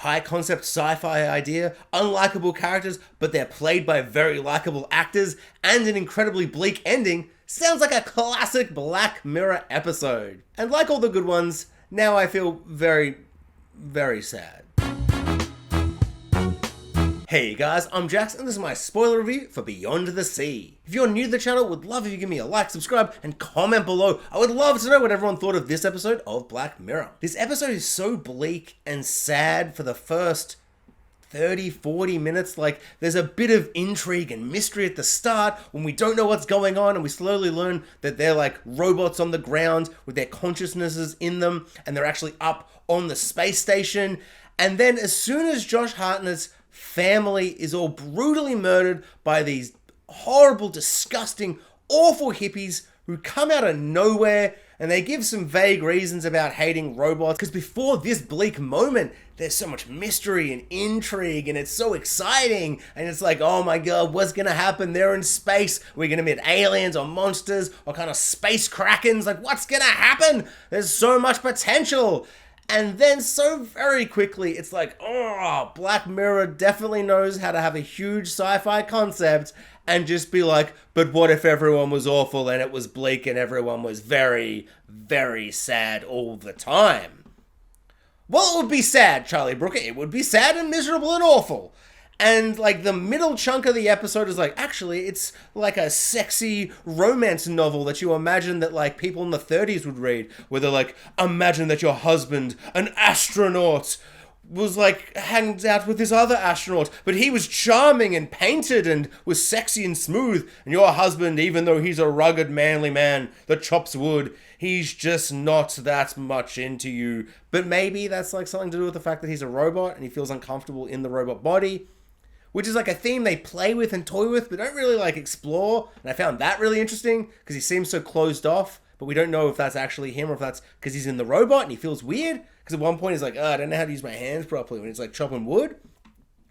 high concept sci-fi idea, unlikable characters, but they're played by very likable actors, and an incredibly bleak ending, sounds like a classic Black Mirror episode. And like all the good ones, now I feel very, very sad. Hey guys, I'm Jax and this is my spoiler review for Beyond the Sea. If you're new to the channel, would love if you give me a like, subscribe, and comment below. I would love to know what everyone thought of this episode of Black Mirror. This episode is so bleak and sad for the first 30-40 minutes. Like, there's a bit of intrigue and mystery at the start when we don't know what's going on, and we slowly learn that they're like robots on the ground with their consciousnesses in them, and they're actually up on the space station. And then as soon as Josh Hartnett's family is all brutally murdered by these horrible, disgusting, awful hippies who come out of nowhere, and they give some vague reasons about hating robots, because before this bleak moment, there's so much mystery and intrigue, and it's so exciting, and it's like, oh my god, what's gonna happen? They're in space, we're gonna meet aliens or monsters or kind of space krakens, like what's gonna happen? There's so much potential. And then so very quickly, it's like, oh, Black Mirror definitely knows how to have a huge sci-fi concept and just be like, but what if everyone was awful and it was bleak and everyone was very, very sad all the time? Well, it would be sad, Charlie Brooker. It would be sad and miserable and awful. And like the middle chunk of the episode is like, actually, it's like a sexy romance novel that you imagine that like people in the 30s would read, where they're like, imagine that your husband, an astronaut, was like hangs out with this other astronaut, but he was charming and painted and was sexy and smooth, and your husband, even though he's a rugged manly man that chops wood, he's just not that much into you. But maybe that's like something to do with the fact that he's a robot and he feels uncomfortable in the robot body, which is like a theme they play with and toy with, but don't really like explore. And I found that really interesting because he seems so closed off, but we don't know if that's actually him or if that's because he's in the robot and he feels weird. Because at one point he's like, oh, I don't know how to use my hands properly when he's like chopping wood,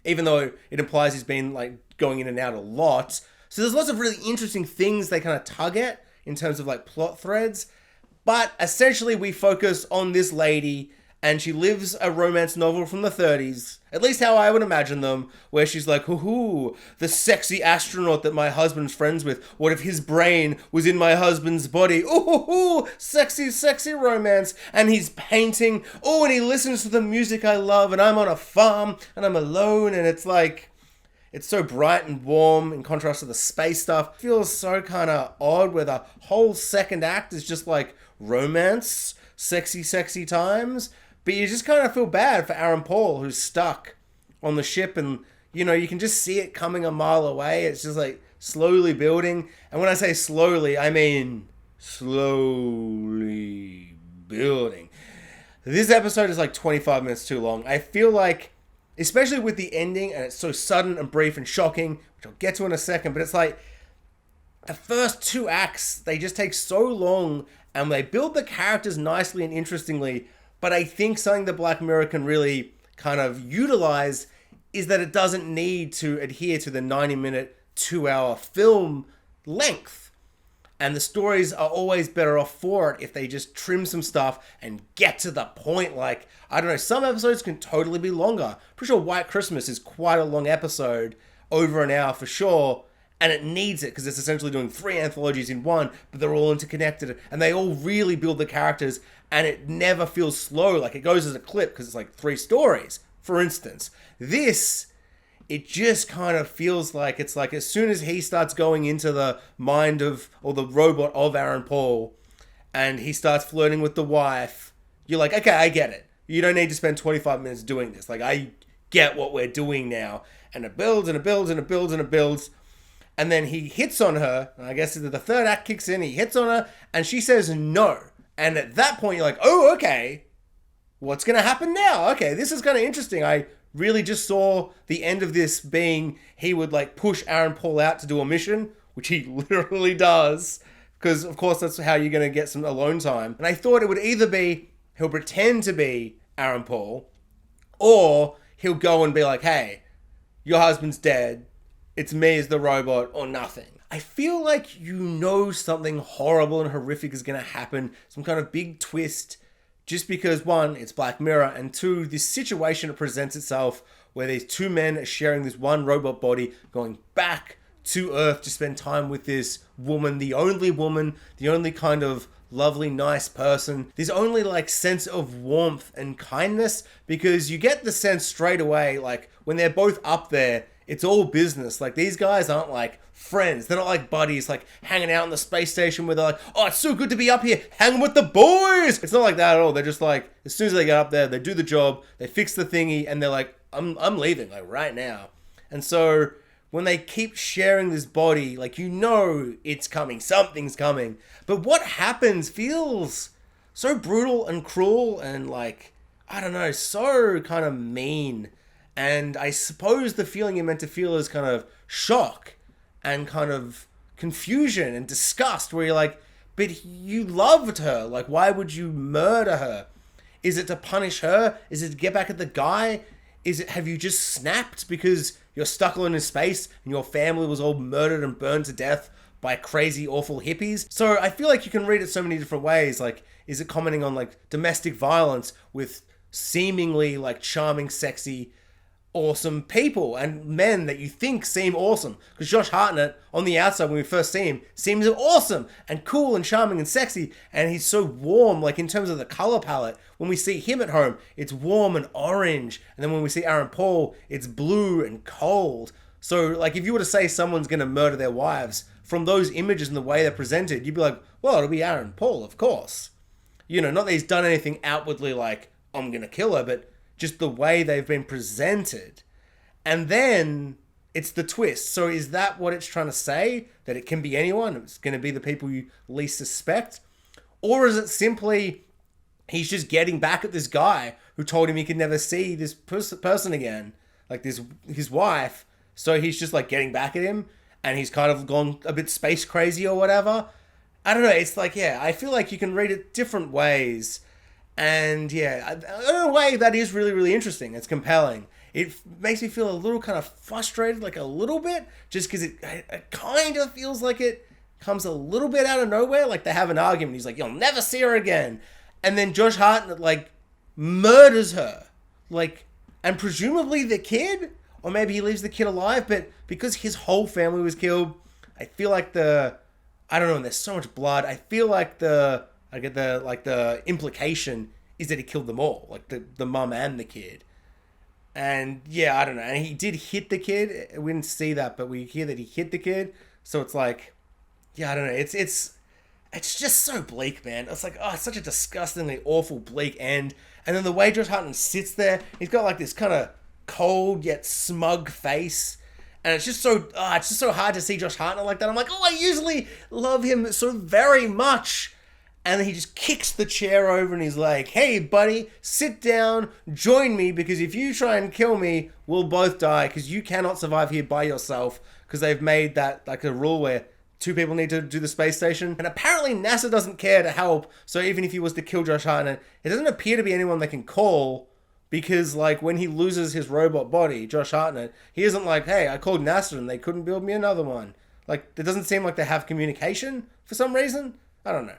even though it implies he's been like going in and out a lot. So there's lots of really interesting things they kind of tug at in terms of like plot threads. But essentially we focus on this lady, and she lives a romance novel from the 30s, at least how I would imagine them, where she's like, hoo-hoo, the sexy astronaut that my husband's friends with. What if his brain was in my husband's body? Ooh, sexy, sexy romance. And he's painting. Oh, and he listens to the music I love, and I'm on a farm, and I'm alone, and it's like, it's so bright and warm in contrast to the space stuff. It feels so kind of odd where the whole second act is just like romance, sexy, sexy times. But you just kind of feel bad for Aaron Paul, who's stuck on the ship, and, you know, you can just see it coming a mile away. It's just like slowly building. And when I say slowly, I mean slowly building. This episode is like 25 minutes too long. I feel like, especially with the ending, and it's so sudden and brief and shocking, which I'll get to in a second, but it's like the first two acts, they just take so long, and they build the characters nicely and interestingly. But I think something that Black Mirror can really kind of utilize is that it doesn't need to adhere to the 90-minute, 2-hour film length. And the stories are always better off for it if they just trim some stuff and get to the point. Like, I don't know, some episodes can totally be longer. Pretty sure White Christmas is quite a long episode, over an hour for sure. And it needs it because it's essentially doing 3 anthologies in one, but they're all interconnected and they all really build the characters, and it never feels slow. Like, it goes as a clip because it's like 3 stories, for instance. This, it just kind of feels like it's like as soon as he starts going into the mind of, or the robot of Aaron Paul, and he starts flirting with the wife, you're like, okay, I get it. You don't need to spend 25 minutes doing this. Like, I get what we're doing now. And it builds and it builds and it builds and it builds. And then he hits on her, and I guess the third act kicks in, he hits on her, and she says no. And at that point, you're like, oh, okay, what's going to happen now? Okay, this is kind of interesting. I really just saw the end of this being he would like push Aaron Paul out to do a mission, which he literally does, because of course that's how you're going to get some alone time. And I thought it would either be he'll pretend to be Aaron Paul, or he'll go and be like, hey, your husband's dead. It's me as the robot or nothing. I feel like you know something horrible and horrific is going to happen. Some kind of big twist just because, one, it's Black Mirror, and two, this situation presents itself where these two men are sharing this one robot body, going back to Earth to spend time with this woman, the only kind of lovely, nice person. There's only like sense of warmth and kindness, because you get the sense straight away, like when they're both up there, it's all business. Like, these guys aren't like friends. They're not like buddies, like hanging out in the space station where they're like, oh, it's so good to be up here hanging with the boys. It's not like that at all. They're just like, as soon as they get up there, they do the job, they fix the thingy, and they're like, I'm leaving, like, right now. And so when they keep sharing this body, like, you know it's coming, something's coming. But what happens feels so brutal and cruel and, like, I don't know, so kind of mean. And I suppose the feeling you're meant to feel is kind of shock and kind of confusion and disgust, where you're like, but you loved her. Like, why would you murder her? Is it to punish her? Is it to get back at the guy? Have you just snapped because you're stuck alone in space and your family was all murdered and burned to death by crazy, awful hippies? So I feel like you can read it so many different ways. Like, is it commenting on like domestic violence with seemingly like charming, sexy, awesome people and men that you think seem awesome? Because Josh Hartnett, on the outside when we first see him, seems awesome and cool and charming and sexy, and he's so warm, like in terms of the color palette. When we see him at home, it's warm and orange, and then when we see Aaron Paul, it's blue and cold. So like, if you were to say someone's gonna murder their wives, from those images and the way they're presented, you'd be like, well, it'll be Aaron Paul, of course. You know, not that he's done anything outwardly like, I'm gonna kill her, but just the way they've been presented. And then it's the twist. So is that what it's trying to say? That it can be anyone? It's going to be the people you least suspect? Or is it simply he's just getting back at this guy who told him he could never see this person again, like his wife? So he's just like getting back at him, and he's kind of gone a bit space crazy or whatever. I don't know. It's like, yeah, I feel like you can read it different ways. And yeah, in a way that is really, really interesting. It's compelling. It makes me feel a little kind of frustrated, like a little bit, just because it kind of feels like it comes a little bit out of nowhere. Like they have an argument. He's like, you'll never see her again. And then Josh Hartnett like murders her. Like, and presumably the kid, or maybe he leaves the kid alive, but because his whole family was killed, I feel like I don't know, and there's so much blood. I feel like the implication is that he killed them all, like the mum and the kid. And yeah, I don't know. And he did hit the kid. We didn't see that, but we hear that he hit the kid. So it's like, yeah, I don't know. It's just so bleak, man. It's like, oh, it's such a disgustingly awful, bleak end. And then the way Josh Hartnett sits there, he's got like this kind of cold yet smug face. And it's just so hard to see Josh Hartnett like that. I'm like, oh, I usually love him so very much. And then he just kicks the chair over and he's like, hey, buddy, sit down, join me, because if you try and kill me, we'll both die, because you cannot survive here by yourself, because they've made that like a rule where two people need to do the space station. And apparently NASA doesn't care to help, so even if he was to kill Josh Hartnett, it doesn't appear to be anyone they can call, because like when he loses his robot body, Josh Hartnett, he isn't like, hey, I called NASA and they couldn't build me another one. Like, it doesn't seem like they have communication for some reason. I don't know.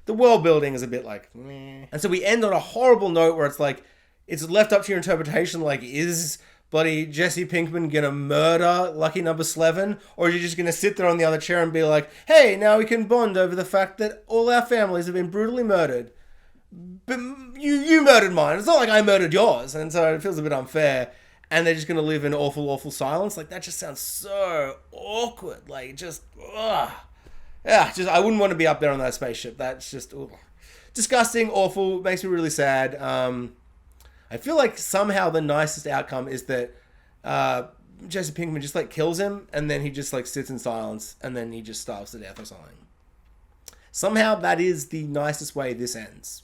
The world building is a bit like, meh. And so we end on a horrible note where it's like, it's left up to your interpretation, like, is bloody Jesse Pinkman gonna murder Lucky Number 11? Or are you just gonna sit there on the other chair and be like, hey, now we can bond over the fact that all our families have been brutally murdered. But you murdered mine. It's not like I murdered yours. And so it feels a bit unfair. And they're just gonna live in awful, awful silence. Like, that just sounds so awkward. Like, just, ugh. Yeah, I wouldn't want to be up there on that spaceship. That's just disgusting, awful, makes me really sad. I feel like somehow the nicest outcome is that Jesse Pinkman just like kills him, and then he just like sits in silence, and then he just starves to death or something. Somehow that is the nicest way this ends.